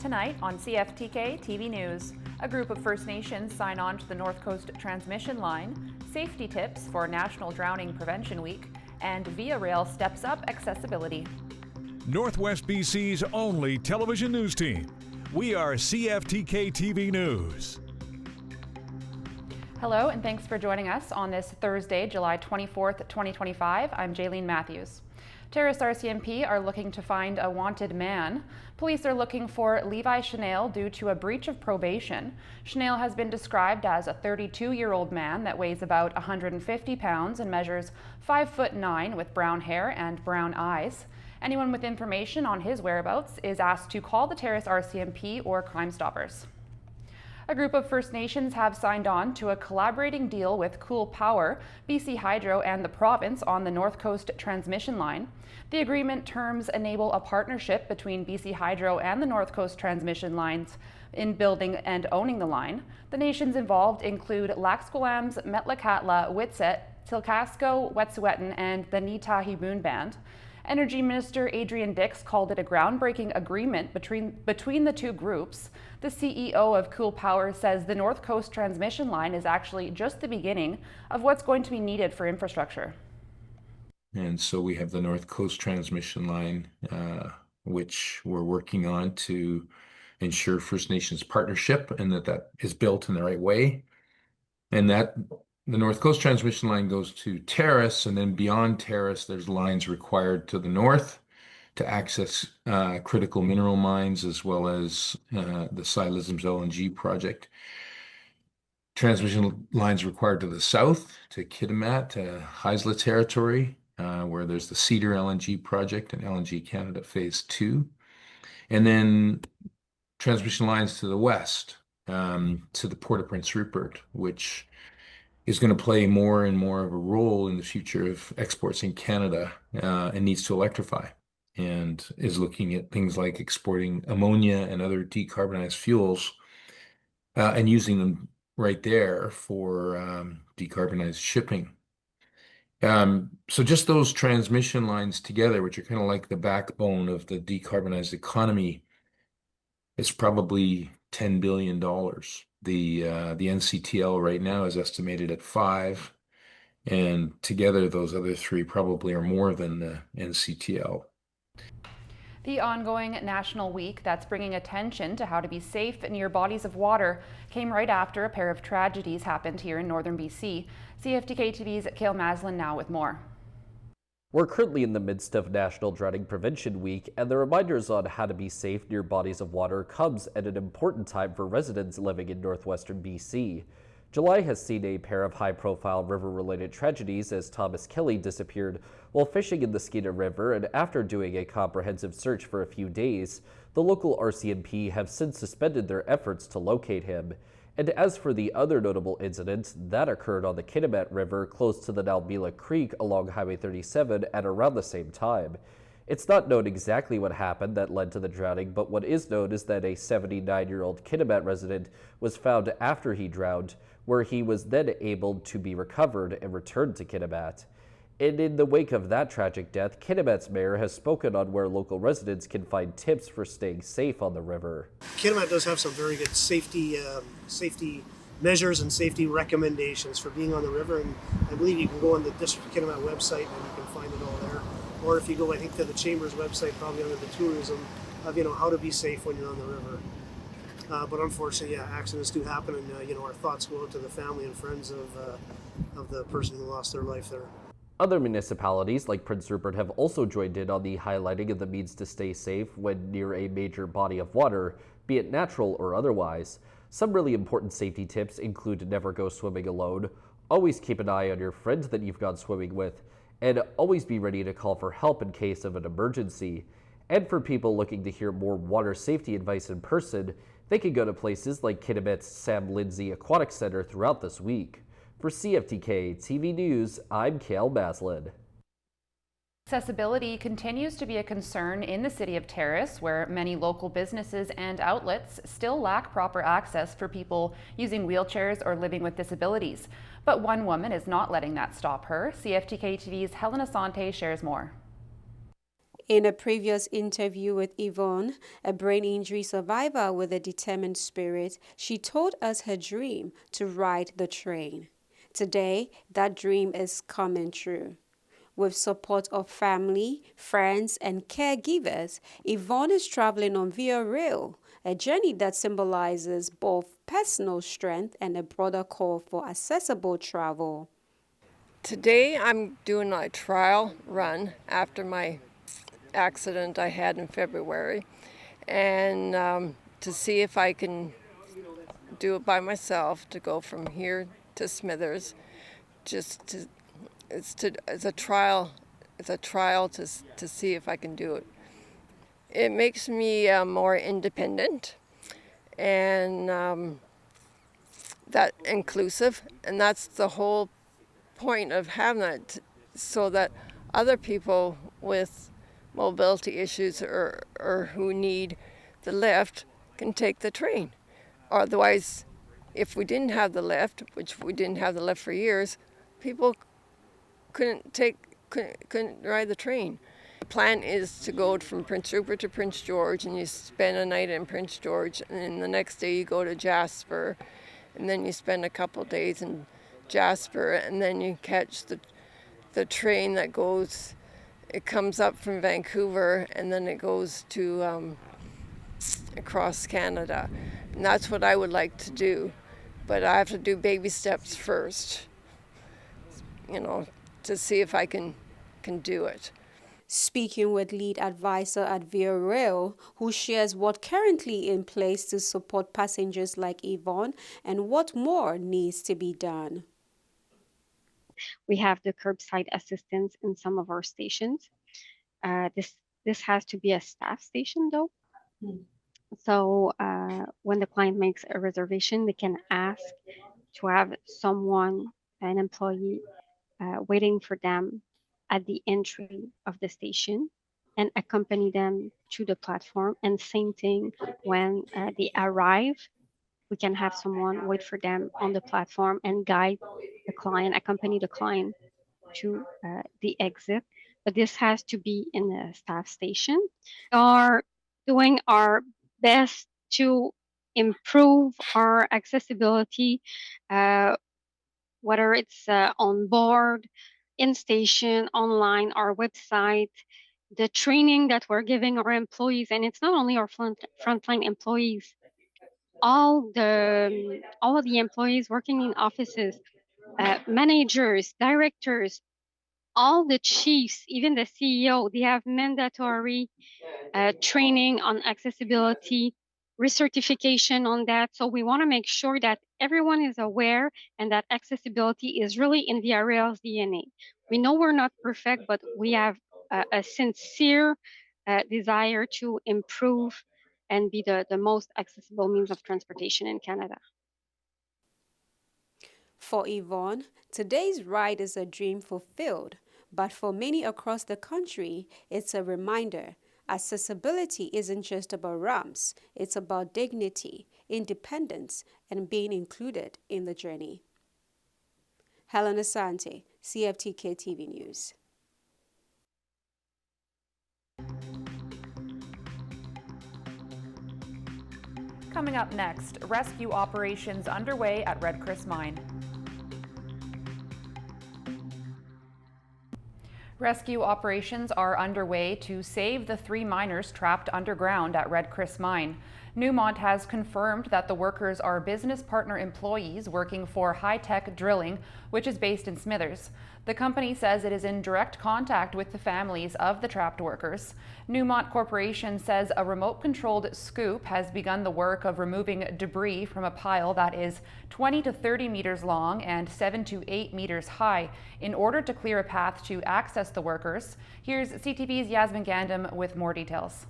Tonight on CFTK-TV News, a group of First Nations sign on to the North Coast Transmission Line, safety tips for National Drowning Prevention Week, and Via Rail steps up accessibility. Northwest BC's only television news team. We are CFTK-TV News. Hello, and thanks for joining us on this Thursday, July 24th, 2025. I'm Jaylene Matthews. Terrace RCMP are looking to find a wanted man. Police are looking for Levi Chanel due to a breach of probation. Chanel has been described as a 32-year-old man that weighs about 150 pounds and measures 5'9" with brown hair and brown eyes. Anyone with information on his whereabouts is asked to call the Terrace RCMP or Crime Stoppers. A group of First Nations have signed on to a collaborating deal with Cool Power, BC Hydro, and the province on the North Coast Transmission Line. The agreement terms enable a partnership between BC Hydro and the North Coast Transmission Lines in building and owning the line. The nations involved include Laxqualams, Metlakatla, Witset, Tilkasco, Wet'suwet'en, and the Nitahi Band. Energy Minister Adrian Dix called it a groundbreaking agreement between the two groups. The CEO of Cool Power says the North Coast Transmission Line is actually just the beginning of what's going to be needed for infrastructure. And so we have the North Coast Transmission Line, which we're working on to ensure First Nations partnership and that is built in the right way. And that the North Coast Transmission Line goes to Terrace, and then beyond Terrace, there's lines required to the north to access critical mineral mines, as well as the Ksi Lisims LNG project. Transmission lines required to the south, to Kitimat, to Haisla territory, where there's the Cedar LNG project and LNG Canada Phase 2. And then transmission lines to the west, to the Port of Prince Rupert, which is going to play more and more of a role in the future of exports in Canada and needs to electrify, and is looking at things like exporting ammonia and other decarbonized fuels and using them right there for decarbonized shipping. So just those transmission lines together, which are kind of like the backbone of the decarbonized economy, is probably $10 billion. The NCTL right now is estimated at 5, and together those other three probably are more than the NCTL. The ongoing National Week that's bringing attention to how to be safe near bodies of water came right after a pair of tragedies happened here in northern BC. CFTK-TV's Cale Maslin now with more. We're currently in the midst of National Drowning Prevention Week, and the reminders on how to be safe near bodies of water comes at an important time for residents living in northwestern BC. July has seen a pair of high-profile river-related tragedies as Thomas Kelly disappeared while fishing in the Skeena River, and after doing a comprehensive search for a few days, the local RCMP have since suspended their efforts to locate him. And as for the other notable incident, that occurred on the Kitimat River close to the Nalbila Creek along Highway 37 at around the same time. It's not known exactly what happened that led to the drowning, but what is known is that a 79-year-old Kitimat resident was found after he drowned, where he was then able to be recovered and returned to Kitimat. And in the wake of that tragic death, Kitimat's mayor has spoken on where local residents can find tips for staying safe on the river. Kitimat does have some very good safety measures and safety recommendations for being on the river, and I believe you can go on the District of Kitimat website and you can find it all there. Or if you go, I think, to the Chamber's website, probably under the tourism, of how to be safe when you're on the river. But unfortunately, yeah, accidents do happen, and our thoughts go out to the family and friends of the person who lost their life there. Other municipalities like Prince Rupert have also joined in on the highlighting of the means to stay safe when near a major body of water, be it natural or otherwise. Some really important safety tips include never go swimming alone, always keep an eye on your friend that you've gone swimming with, and always be ready to call for help in case of an emergency. And for people looking to hear more water safety advice in person, they can go to places like Kitimat's Sam Lindsay Aquatic Center throughout this week. For CFTK-TV News, I'm Cale Maslin. Accessibility continues to be a concern in the city of Terrace, where many local businesses and outlets still lack proper access for people using wheelchairs or living with disabilities. But one woman is not letting that stop her. CFTK-TV's Helen Asante shares more. In a previous interview with Yvonne, a brain injury survivor with a determined spirit, she told us her dream to ride the train. Today, that dream is coming true. With support of family, friends, and caregivers, Yvonne is traveling on Via Rail, a journey that symbolizes both personal strength and a broader call for accessible travel. Today I'm doing a trial run after my accident I had in February, and to see if I can do it by myself, to go from here to Smithers. It's a trial to see if I can do it. It makes me more independent and that inclusive, and that's the whole point of having it, so that other people with mobility issues or who need the lift can take the train. Otherwise, if we didn't have the lift, which we didn't have the lift for years, people couldn't ride the train. The plan is to go from Prince Rupert to Prince George, and you spend a night in Prince George, and then the next day you go to Jasper, and then you spend a couple days in Jasper, and then you catch the train that goes. It comes up from Vancouver, and then it goes to across Canada. And that's what I would like to do. But I have to do baby steps first, to see if I can do it. Speaking with lead advisor at Via Rail, who shares what currently in place to support passengers like Yvonne and what more needs to be done. We have the curbside assistance in some of our stations. This has to be a staff station though. So when the client makes a reservation, they can ask to have someone, an employee, waiting for them at the entry of the station and accompany them to the platform. And same thing when they arrive, we can have someone wait for them on the platform and guide the client, accompany the client to the exit. But this has to be in the staff station. We are doing our best to improve our accessibility, whether it's on board, in station, online, our website, the training that we're giving our employees, and it's not only our frontline employees, all of the employees working in offices, managers, directors, all the chiefs, even the CEO, they have mandatory training on accessibility, recertification on that. So we want to make sure that everyone is aware and that accessibility is really in Via Rail's DNA. We know we're not perfect, but we have a sincere desire to improve and be the most accessible means of transportation in Canada. For Yvonne, today's ride is a dream fulfilled, but for many across the country, it's a reminder. Accessibility isn't just about ramps, it's about dignity, independence, and being included in the journey. Helen Asante, CFTK-TV News. Coming up next, rescue operations underway at Red Chris Mine. Rescue operations are underway to save the 3 miners trapped underground at Red Chris Mine. Newmont has confirmed that the workers are business partner employees working for High Tech Drilling, which is based in Smithers. The company says it is in direct contact with the families of the trapped workers. Newmont Corporation says a remote-controlled scoop has begun the work of removing debris from a pile that is 20 to 30 meters long and 7 to 8 meters high in order to clear a path to access the workers. Here's CTV's Yasmin Gandam with more details.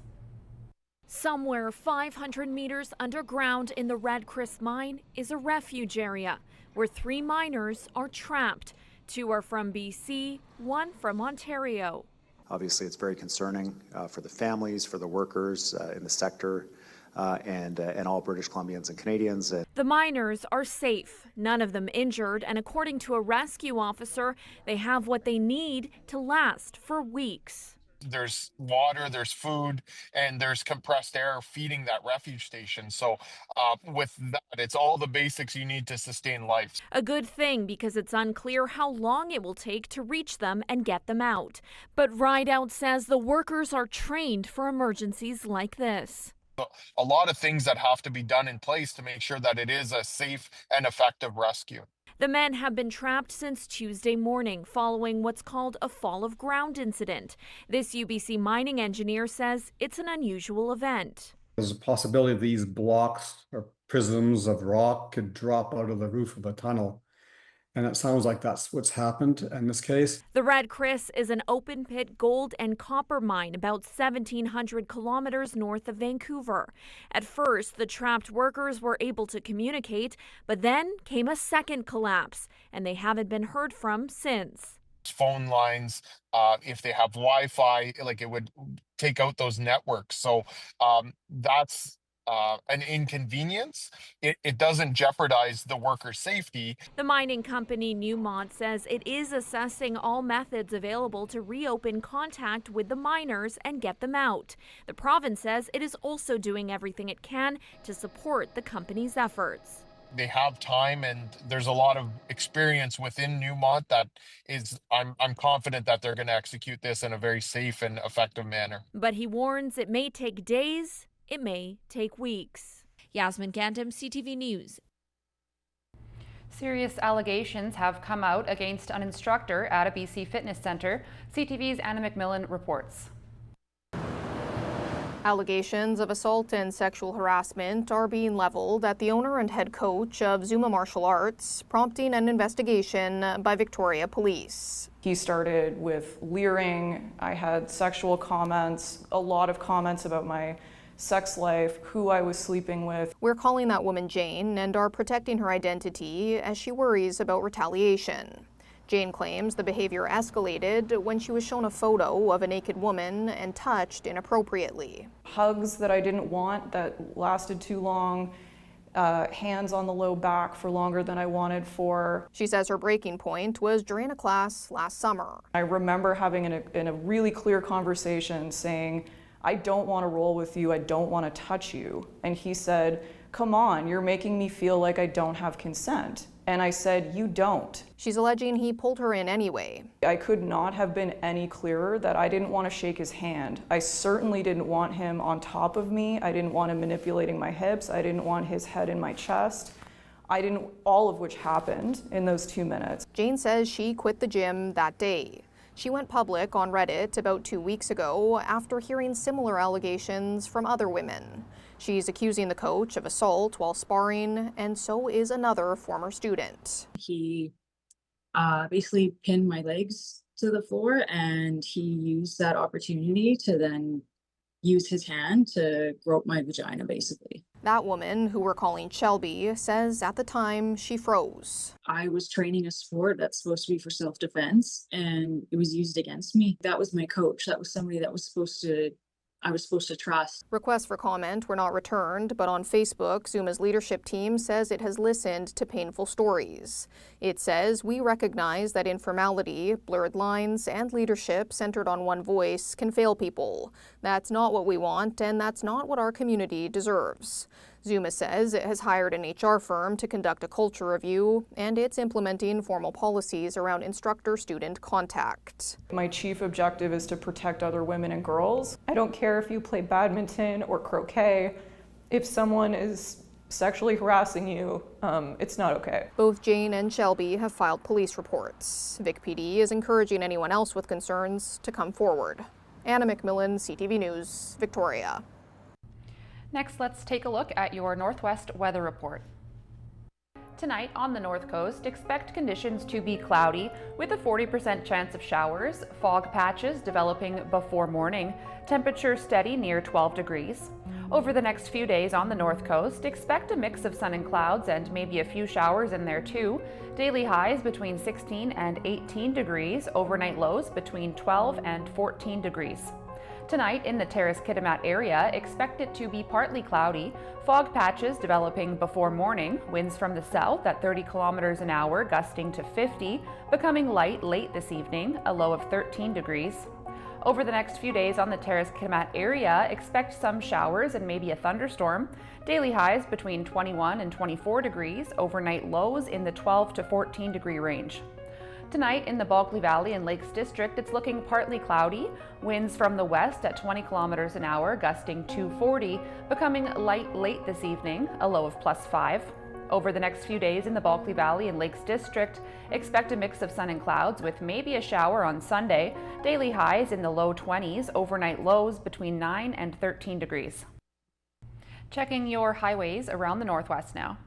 Somewhere 500 meters underground in the Red Chris mine is a refuge area where 3 miners are trapped. 2 are from BC, 1 from Ontario. Obviously, it's very concerning for the families, for the workers in the sector, and all British Columbians and Canadians. The miners are safe, none of them injured, and according to a rescue officer, they have what they need to last for weeks. There's water, there's food, and there's compressed air feeding that refuge station. So with that, it's all the basics you need to sustain life. A good thing, because it's unclear how long it will take to reach them and get them out. But Rideout says the workers are trained for emergencies like this. A lot of things that have to be done in place to make sure that it is a safe and effective rescue. The men have been trapped since Tuesday morning following what's called a fall of ground incident. This UBC mining engineer says it's an unusual event. There's a possibility these blocks or prisms of rock could drop out of the roof of a tunnel. And it sounds like that's what's happened in this case. The Red Chris is an open pit gold and copper mine about 1,700 kilometers north of Vancouver. At first, the trapped workers were able to communicate, but then came a second collapse, and they haven't been heard from since. Phone lines, if they have Wi-Fi, like it would take out those networks. So that's an inconvenience. It doesn't jeopardize the worker safety. The mining company Newmont says it is assessing all methods available to reopen contact with the miners and get them out. The province says it is also doing everything it can to support the company's efforts. They have time, and there's a lot of experience within Newmont that is, I'm confident that they're going to execute this in a very safe and effective manner. But he warns it may take days. It may take weeks. Yasmin Gandam, CTV News. Serious allegations have come out against an instructor at a BC fitness center. CTV's Anna McMillan reports. Allegations of assault and sexual harassment are being leveled at the owner and head coach of Zuma Martial Arts, prompting an investigation by Victoria Police. He started with leering. I had sexual comments, a lot of comments about my sex life, who I was sleeping with. We're calling that woman Jane and are protecting her identity as she worries about retaliation. Jane claims the behavior escalated when she was shown a photo of a naked woman and touched inappropriately. Hugs that I didn't want that lasted too long, hands on the low back for longer than I wanted for. She says her breaking point was during a class last summer. I remember having in a really clear conversation saying, I don't want to roll with you, I don't want to touch you. And he said, come on, you're making me feel like I don't have consent. And I said, you don't. She's alleging he pulled her in anyway. I could not have been any clearer that I didn't want to shake his hand. I certainly didn't want him on top of me. I didn't want him manipulating my hips. I didn't want his head in my chest. All of which happened in those 2 minutes. Jane says she quit the gym that day. She went public on Reddit about 2 weeks ago after hearing similar allegations from other women. She's accusing the coach of assault while sparring, and so is another former student. He basically pinned my legs to the floor, and he used that opportunity to then use his hand to grope my vagina, basically. That woman, who we're calling Shelby, says at the time she froze. I was training a sport that's supposed to be for self-defense, and it was used against me. That was my coach. That was somebody that I was supposed to trust. Requests for comment were not returned, but on Facebook, Zuma's leadership team says it has listened to painful stories. It says, we recognize that informality, blurred lines, and leadership centered on one voice can fail people. That's not what we want, and that's not what our community deserves. Zuma says it has hired an HR firm to conduct a culture review, and it's implementing formal policies around instructor-student contact. My chief objective is to protect other women and girls. I don't care if you play badminton or croquet. If someone is sexually harassing you, it's not okay. Both Jane and Shelby have filed police reports. Vic PD is encouraging anyone else with concerns to come forward. Anna McMillan, CTV News, Victoria. Next, let's take a look at your Northwest weather report. Tonight on the North Coast, expect conditions to be cloudy with a 40% chance of showers, fog patches developing before morning, temperature steady near 12 degrees. Over the next few days on the North Coast, expect a mix of sun and clouds and maybe a few showers in there too. Daily highs between 16 and 18 degrees, overnight lows between 12 and 14 degrees. Tonight in the Terrace-Kitimat area, expect it to be partly cloudy, fog patches developing before morning, winds from the south at 30 kilometers an hour gusting to 50, becoming light late this evening, a low of 13 degrees. Over the next few days on the Terrace-Kitimat area, expect some showers and maybe a thunderstorm. Daily highs between 21 and 24 degrees, overnight lows in the 12 to 14 degree range. Tonight in the Bulkley Valley and Lakes District, it's looking partly cloudy. Winds from the west at 20 kilometers an hour, gusting to 40, becoming light late this evening, a low of +5. Over the next few days in the Bulkley Valley and Lakes District, expect a mix of sun and clouds with maybe a shower on Sunday. Daily highs in the low 20s, overnight lows between 9 and 13 degrees. Checking your highways around the Northwest now.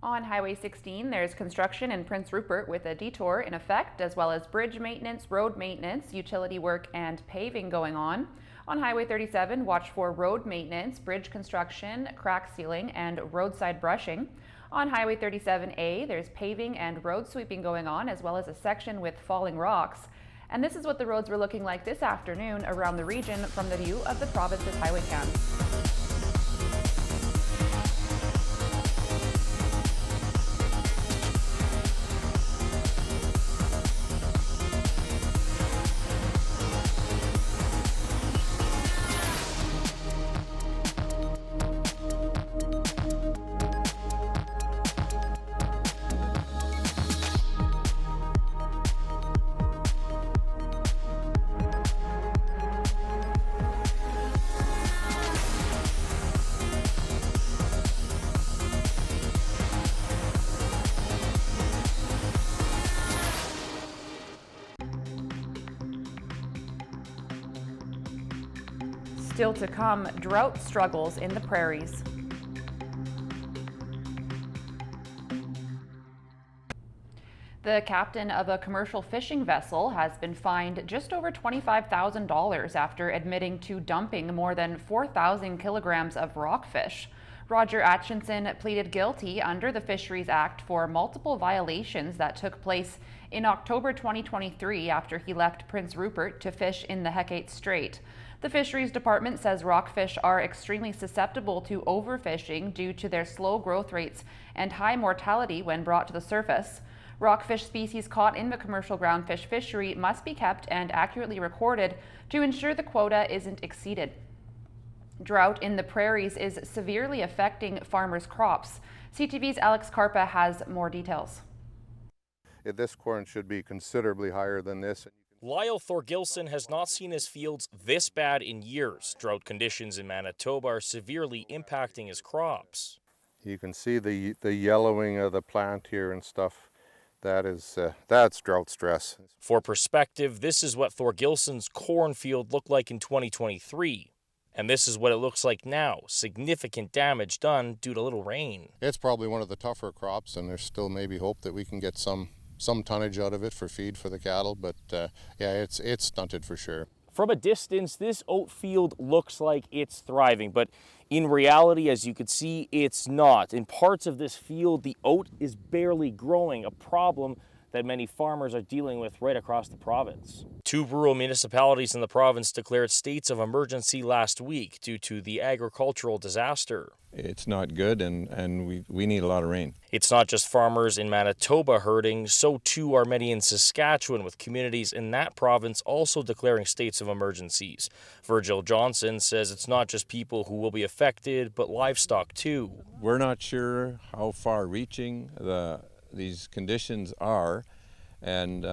On Highway 16, there's construction in Prince Rupert with a detour in effect, as well as bridge maintenance, road maintenance, utility work, and paving going on. On Highway 37, watch for road maintenance, bridge construction, crack sealing, and roadside brushing. On Highway 37A, there's paving and road sweeping going on, as well as a section with falling rocks. And this is what the roads were looking like this afternoon around the region from the view of the province's highway cam. Still to come, drought struggles in the Prairies. The captain of a commercial fishing vessel has been fined just over $25,000 after admitting to dumping more than 4,000 kilograms of rockfish. Roger Atchison pleaded guilty under the Fisheries Act for multiple violations that took place in October 2023 after he left Prince Rupert to fish in the Hecate Strait. The Fisheries Department says rockfish are extremely susceptible to overfishing due to their slow growth rates and high mortality when brought to the surface. Rockfish species caught in the commercial groundfish fishery must be kept and accurately recorded to ensure the quota isn't exceeded. Drought in the Prairies is severely affecting farmers' crops. CTV's Alex Carpa has more details. This corn should be considerably higher than this. Lyle Thorgilson has not seen his fields this bad in years. Drought conditions in Manitoba are severely impacting his crops. You can see the yellowing of the plant here and stuff. That's drought stress. For perspective, this is what Thorgilson's cornfield looked like in 2023. And this is what it looks like now. Significant damage done due to little rain. It's probably one of the tougher crops, and there's still maybe hope that we can get some tonnage out of it for feed for the cattle, but yeah, it's stunted for sure. From a distance, this oat field looks like it's thriving, but in reality, as you can see, it's not. In parts of this field, the oat is barely growing, a problem that many farmers are dealing with right across the province. 2 rural municipalities in the province declared states of emergency last week due to the agricultural disaster. It's not good, and we need a lot of rain. It's not just farmers in Manitoba hurting, so too are many in Saskatchewan, with communities in that province also declaring states of emergencies. Virgil Johnson says it's not just people who will be affected, but livestock too. We're not sure how far-reaching these conditions are, and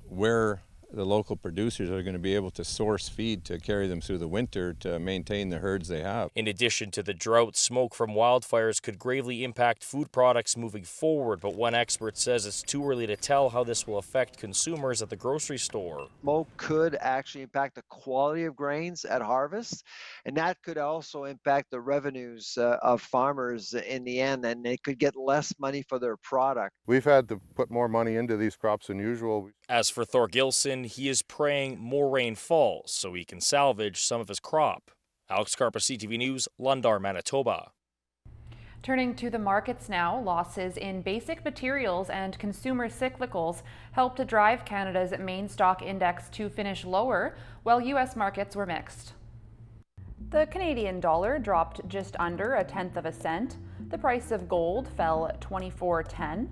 where the local producers are going to be able to source feed to carry them through the winter to maintain the herds they have. In addition to the drought, smoke from wildfires could gravely impact food products moving forward, but one expert says it's too early to tell how this will affect consumers at the grocery store. Smoke could actually impact the quality of grains at harvest, and that could also impact the revenues of farmers in the end, and they could get less money for their product. We've had to put more money into these crops than usual. As for Thorgilson, he is praying more rain falls so he can salvage some of his crop. Alex Carpa, CTV News, Lundar, Manitoba. Turning to the markets now, losses in basic materials and consumer cyclicals helped to drive Canada's main stock index to finish lower, while U.S. markets were mixed. The Canadian dollar dropped just under 1/10 cent. The price of gold fell 24.10.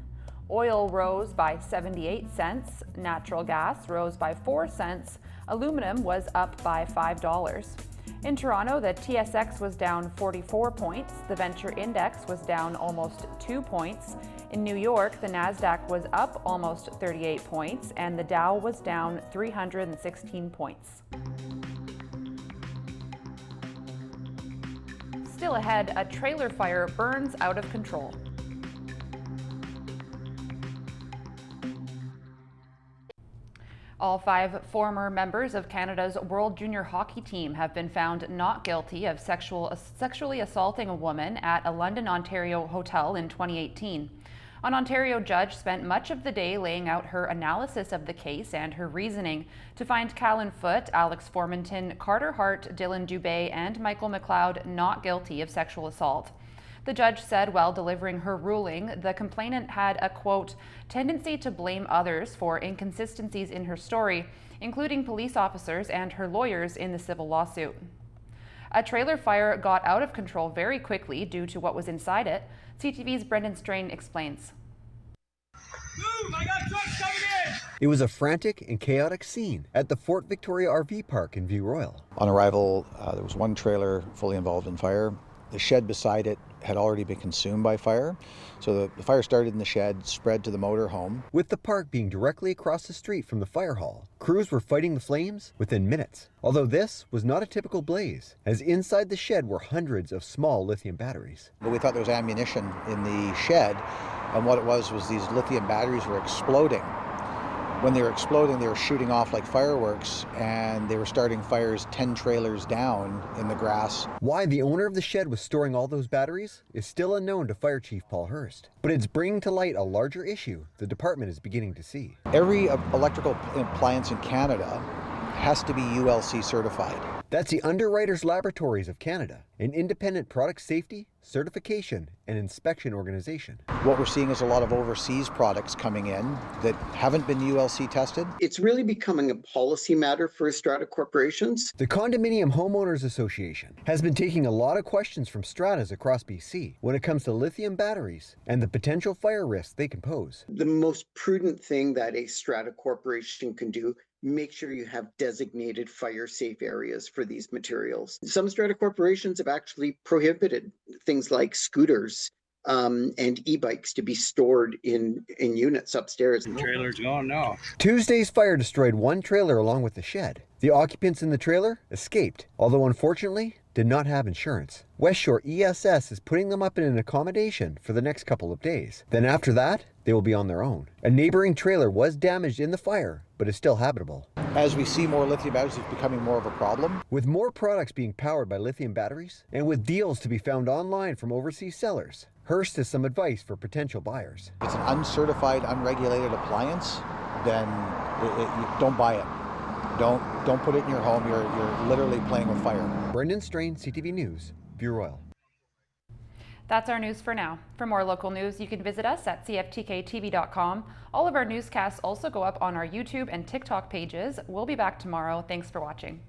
Oil rose by 78 cents. Natural gas rose by 4 cents, Aluminum was up by $5. In Toronto, the TSX was down 44 points. The Venture Index was down almost 2 points. In New York, the Nasdaq was up almost 38 points, and the Dow was down 316 points. Still ahead, a trailer fire burns out of control. All 5 former members of Canada's World Junior Hockey team have been found not guilty of sexually assaulting a woman at a London, Ontario hotel in 2018. An Ontario judge spent much of the day laying out her analysis of the case and her reasoning to find Callan Foote, Alex Formanton, Carter Hart, Dylan Dubé, and Michael McLeod not guilty of sexual assault. The judge said while delivering her ruling, the complainant had a, quote, tendency to blame others for inconsistencies in her story, including police officers and her lawyers in the civil lawsuit. A trailer fire got out of control very quickly due to what was inside it. CTV's Brendan Strain explains. Move! I got trucks coming in! It was a frantic and chaotic scene at the Fort Victoria RV Park in View Royal. On arrival, there was one trailer fully involved in fire. The shed beside it had already been consumed by fire. So the fire started in the shed, spread to the motor home. With the park being directly across the street from the fire hall, crews were fighting the flames within minutes. Although this was not a typical blaze, as inside the shed were hundreds of small lithium batteries. But we thought there was ammunition in the shed, and what it was these lithium batteries were exploding. When they were exploding, they were shooting off like fireworks, and they were starting fires 10 trailers down in the grass. Why the owner of the shed was storing all those batteries is still unknown to Fire Chief Paul Hurst. But it's bringing to light a larger issue the department is beginning to see. Every electrical appliance in Canada has to be ULC certified. That's the Underwriters Laboratories of Canada, an independent product safety, certification, and inspection organization. What we're seeing is a lot of overseas products coming in that haven't been ULC tested. It's really becoming a policy matter for strata corporations. The Condominium Homeowners Association has been taking a lot of questions from stratas across BC when it comes to lithium batteries and the potential fire risks they can pose. The most prudent thing that a strata corporation can do, make sure you have designated fire safe areas for these materials. Some strata corporations have actually prohibited things like scooters and e-bikes to be stored in units upstairs. The trailer's gone now. Tuesday's fire destroyed one trailer along with the shed. The occupants in the trailer escaped, although unfortunately did not have insurance. West Shore ESS is putting them up in an accommodation for the next couple of days. Then after that, they will be on their own. A neighboring trailer was damaged in the fire, but is still habitable. As we see more lithium batteries, it's becoming more of a problem. With more products being powered by lithium batteries, and with deals to be found online from overseas sellers, Hurst has some advice for potential buyers. If it's an uncertified, unregulated appliance, then don't buy it. Don't put it in your home. You're literally playing with fire. Brendan Strain, CTV News, View Royal. That's our news for now. For more local news, you can visit us at cftktv.com. All of our newscasts also go up on our YouTube and TikTok pages. We'll be back tomorrow. Thanks for watching.